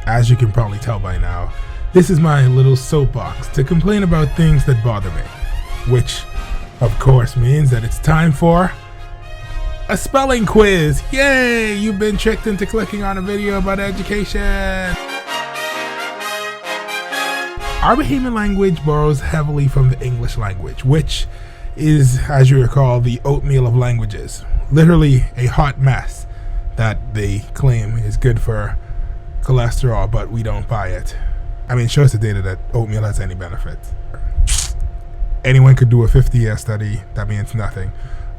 As you can probably tell by now, this is my little soapbox to complain about things that bother me, which of course means that it's time for a spelling quiz. Yay! You've been tricked into clicking on a video about education. Our Bahamian language borrows heavily from the English language, which is, as you recall, the oatmeal of languages. Literally a hot mess that they claim is good for cholesterol, but we don't buy it. I mean, it shows the data that oatmeal has any benefits. Anyone could do a 50-year study. That means nothing.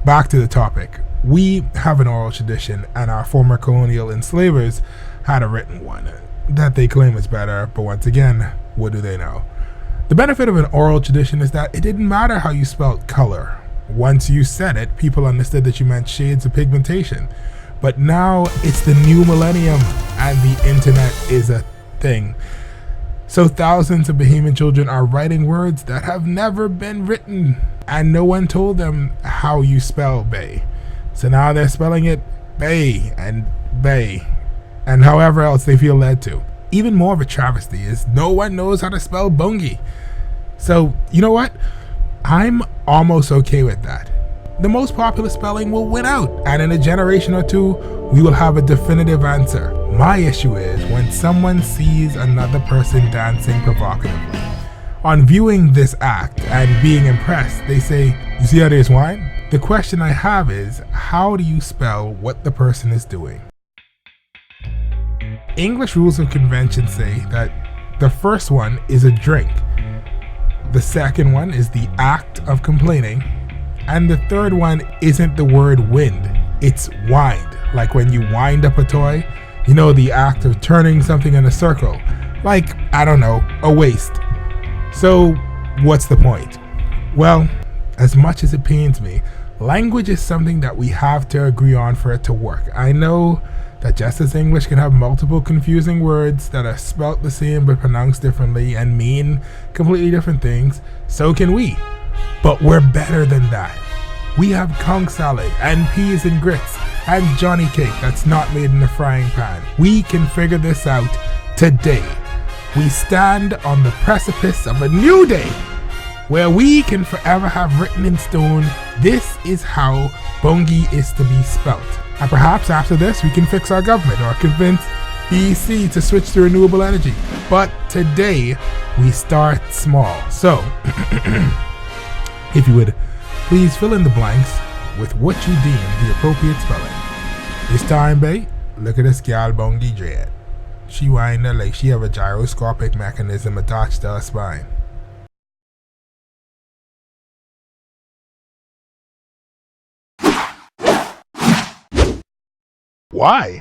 Back to the topic. We have an oral tradition, and our former colonial enslavers had a written one that they claim is better, but once again, what do they know? The benefit of an oral tradition is that it didn't matter how you spelled color. Once you said it, people understood that you meant shades of pigmentation. But now it's the new millennium, and the internet is a thing. So thousands of Bahamian children are writing words that have never been written, and no one told them how you spell bay. So now they're spelling it bay, and however else they feel led to. Even more of a travesty is no one knows how to spell bongi. So, you know what? I'm almost okay with that. The most popular spelling will win out, and in a generation or two, we will have a definitive answer. My issue is when someone sees another person dancing provocatively. On viewing this act and being impressed, they say, "You see how they swine?" The question I have is, how do you spell what the person is doing? English rules of convention say that the first one is a drink, the second one is the act of complaining, and the third one isn't the word wind, it's wind. Like when you wind up a toy, you know, the act of turning something in a circle, like, I don't know, a waist. So what's the point? Well, as much as it pains me, language is something that we have to agree on for it to work. I know that just as English can have multiple confusing words that are spelt the same but pronounced differently and mean completely different things, so can we. But we're better than that. We have conch salad and peas and grits and Johnny cake that's not made in a frying pan. We can figure this out today. We stand on the precipice of a new day where we can forever have written in stone, this is how bongi is to be spelt. And perhaps after this, we can fix our government or convince BC to switch to renewable energy. But today, we start small. So, if you would please fill in the blanks with what you deem the appropriate spelling. This time, babe, look at this gal bongi dread. She wind her like she have a gyroscopic mechanism attached to her spine. Why?